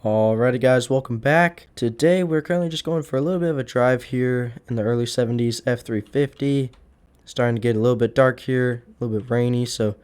Alrighty guys, welcome back. Today we're currently just going for a little bit of a drive here in the early 70s F350. Starting to get a little bit dark here, a little bit rainy, so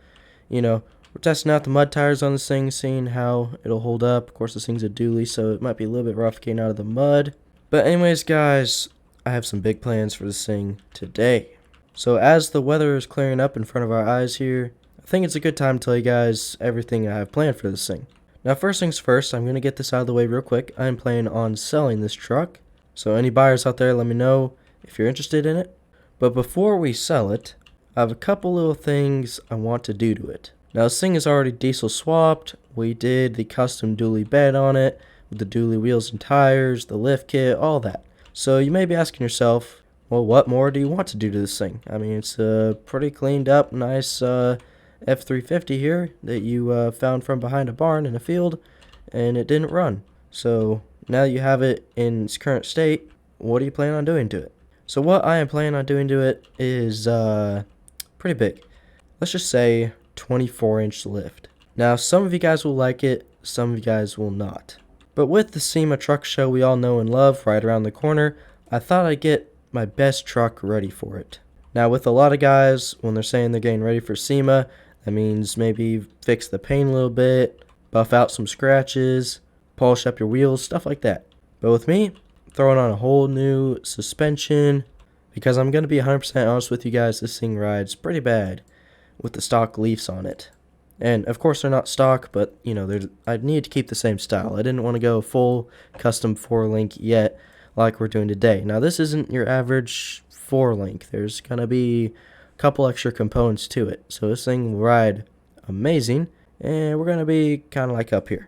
we're testing out the mud tires on this thing, seeing how it'll hold up. Of course this thing's a dually, so it might be a little bit rough getting out of the mud. But anyways guys, I have some big plans for this thing today. So as the weather is clearing up in front of our eyes here, I think it's a good time to tell you guys everything I have planned for this thing. Now first things first, I'm going to get this out of the way real quick. I'm planning on selling this truck. So any buyers out there, let me know if you're interested in it. But before we sell it, I have a couple little things I want to do to it. Now this thing is already diesel swapped. We did the custom dually bed on it with the dually wheels and tires, the lift kit, all that. So you may be asking yourself, well, what more do you want to do to this thing? I mean, it's a pretty cleaned up, nice F350 here that you found from behind a barn in a field, and it didn't run. So now that you have it in its current state, what do you plan on doing to it? So what I am planning on doing to it is pretty big. Let's just say 24-inch lift. Now some of you guys will like it, some of you guys will not. But with the SEMA truck show we all know and love right around the corner, I thought I'd get my best truck ready for it. Now with a lot of guys, when they're saying they're getting ready for SEMA, that means maybe fix the paint a little bit, buff out some scratches, polish up your wheels, stuff like that. But with me, throwing on a whole new suspension, because I'm going to be 100% honest with you guys, this thing rides pretty bad with the stock Leafs on it. And of course they're not stock, but I need to keep the same style. I didn't want to go full custom 4-link yet like we're doing today. Now this isn't your average 4-link. There's going to be couple extra components to it, so this thing will ride amazing, and we're gonna be kind of like up here.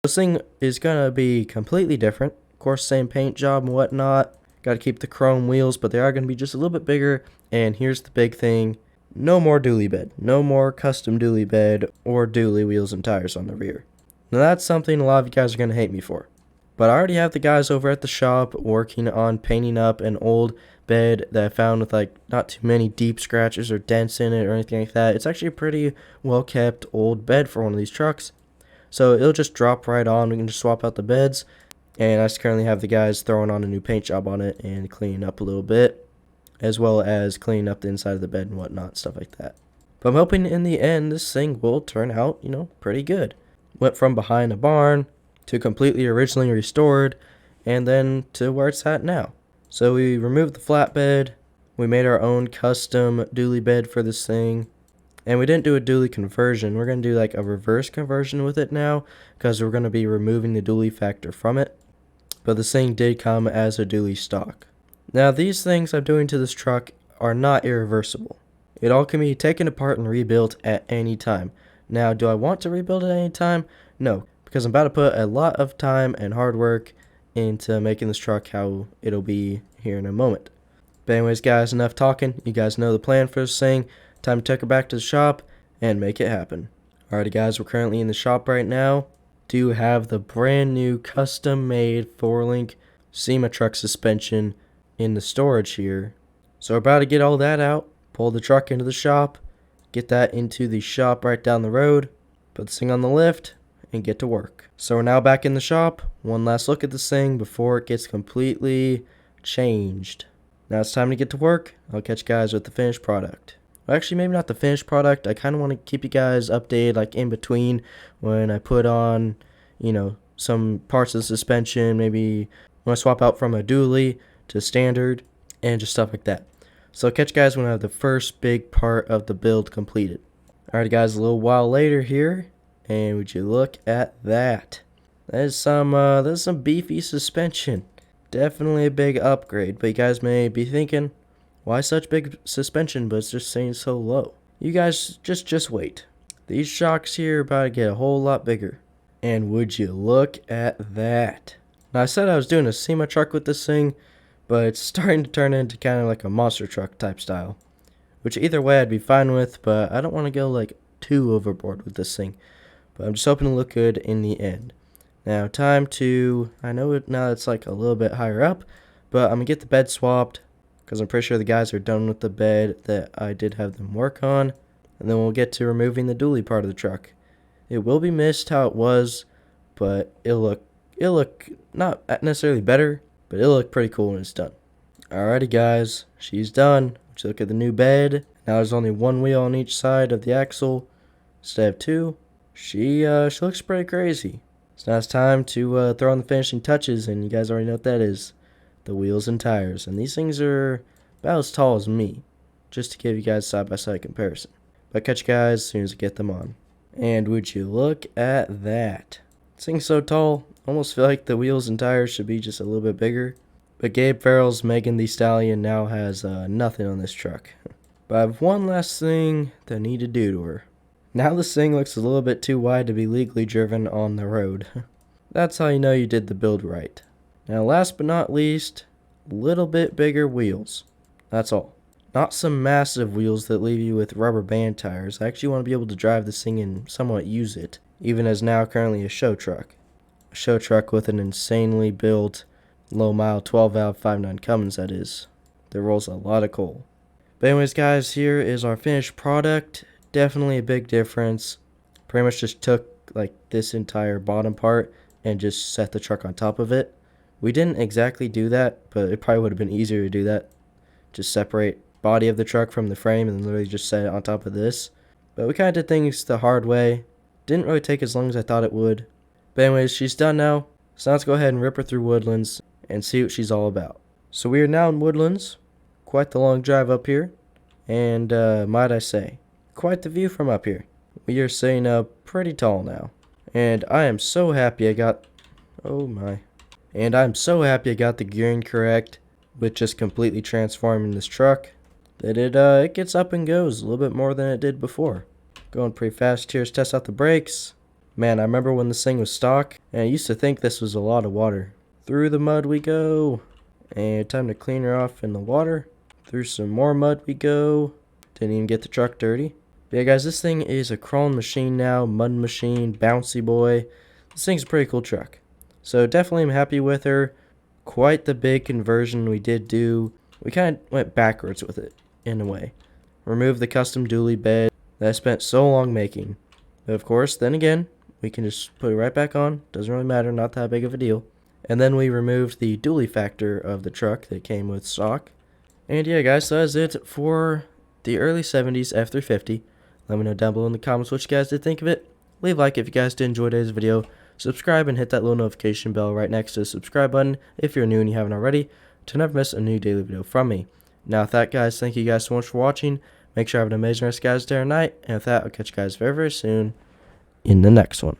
This thing is gonna be completely different. Of course, same paint job and whatnot. Got to keep the chrome wheels, but they are gonna be just a little bit bigger. And here's the big thing: no more dually bed, no more custom dually bed or dually wheels and tires on the rear. Now that's something a lot of you guys are gonna hate me for, but I already have the guys over at the shop working on painting up an old bed that I found with not too many deep scratches or dents in it or anything like that. It's actually a pretty well kept old bed for one of these trucks, so it'll just drop right on. We can just swap out the beds, and I just currently have the guys throwing on a new paint job on it and cleaning up a little bit, as well as cleaning up the inside of the bed and whatnot, stuff like that. But I'm hoping in the end this thing will turn out pretty good. Went from behind a barn to completely originally restored, and then to where it's at now. So we removed the flatbed, we made our own custom dually bed for this thing, and we didn't do a dually conversion. We're going to do like a reverse conversion with it now, because we're going to be removing the dually factor from it. But this thing did come as a dually stock. Now these things I'm doing to this truck are not irreversible. It all can be taken apart and rebuilt at any time. Now do I want to rebuild it at any time? No, because I'm about to put a lot of time and hard work into making this truck how it'll be here in a moment. But anyways guys, enough talking. You guys know the plan for this thing. Time to take her back to the shop and make it happen. Alrighty guys, we're currently in the shop right now. Do have the brand new custom made 4-link SEMA truck suspension in the storage here. So we're about to get all that out, pull the truck into the shop, get that into the shop right down the road, put this thing on the lift, and get to work. So we're now back in the shop. One last look at this thing before it gets completely changed. Now it's time to get to work. I'll catch you guys with the finished product. Well, actually, maybe not the finished product. I kind of want to keep you guys updated in between when I put on, some parts of the suspension. Maybe when I swap out from a dually to standard and just stuff like that. So I'll catch you guys when I have the first big part of the build completed. Alright guys, a little while later here. And would you look at that? That is some beefy suspension. Definitely a big upgrade. But you guys may be thinking, why such big suspension but it's just staying so low? You guys just wait. These shocks here are about to get a whole lot bigger. And would you look at that? Now I said I was doing a SEMA truck with this thing, but it's starting to turn into kind of like a monster truck type style. Which either way I'd be fine with, but I don't want to go too overboard with this thing. But I'm just hoping to look good in the end. Now I know now it's a little bit higher up, but I'm going to get the bed swapped, because I'm pretty sure the guys are done with the bed that I did have them work on. And then we'll get to removing the dually part of the truck. It will be missed how it was, but it'll look it'll look not necessarily better, but it'll look pretty cool when it's done. Alrighty guys, she's done. Let's look at the new bed. Now there's only one wheel on each side of the axle instead of two. She looks pretty crazy. So now it's time to throw on the finishing touches, and you guys already know what that is. The wheels and tires. And these things are about as tall as me, just to give you guys side-by-side comparison. But I'll catch you guys as soon as I get them on. And would you look at that? This thing's so tall, almost feel like the wheels and tires should be just a little bit bigger. But Gabe Farrell's Megan Thee Stallion now has nothing on this truck. But I have one last thing that I need to do to her. Now this thing looks a little bit too wide to be legally driven on the road. That's how you know you did the build right. Now last but not least, a little bit bigger wheels. That's all. Not some massive wheels that leave you with rubber band tires. I actually want to be able to drive this thing and somewhat use it, even as now currently a show truck. A show truck with an insanely built, low mile 12 valve 5.9 Cummins, that is. That rolls a lot of coal. But anyways guys, here is our finished product. Definitely a big difference. Pretty much just took like this entire bottom part and just set the truck on top of it. We didn't exactly do that, but it probably would have been easier to do that. Just separate body of the truck from the frame and literally just set it on top of this. But we kind of did things the hard way. Didn't really take as long as I thought it would. But anyways, she's done now. So let's go ahead and rip her through Woodlands and see what she's all about. So we are now in Woodlands. Quite the long drive up here. And might I say, quite the view from up here. We are sitting up pretty tall now. And I am so happy I got... Oh my. And I'm so happy I got the gearing correct with just completely transforming this truck. That it gets up and goes a little bit more than it did before. Going pretty fast here. Let's test out the brakes. Man, I remember when this thing was stock, and I used to think this was a lot of water. Through the mud we go. And time to clean her off in the water. Through some more mud we go. Didn't even get the truck dirty. But yeah guys, this thing is a crawling machine now. Mud machine, bouncy boy. This thing's a pretty cool truck. So definitely I'm happy with her. Quite the big conversion we did do. We kind of went backwards with it, in a way. Removed the custom dually bed that I spent so long making. But of course, then again, we can just put it right back on. Doesn't really matter, not that big of a deal. And then we removed the dually factor of the truck that came with stock. And yeah guys, so that's it for the early 70s F350. Let me know down below in the comments what you guys did think of it. Leave a like if you guys did enjoy today's video. Subscribe and hit that little notification bell right next to the subscribe button if you're new and you haven't already, to never miss a new daily video from me. Now with that guys, thank you guys so much for watching. Make sure you have an amazing rest guys day or night. And with that, I'll catch you guys very, very soon in the next one.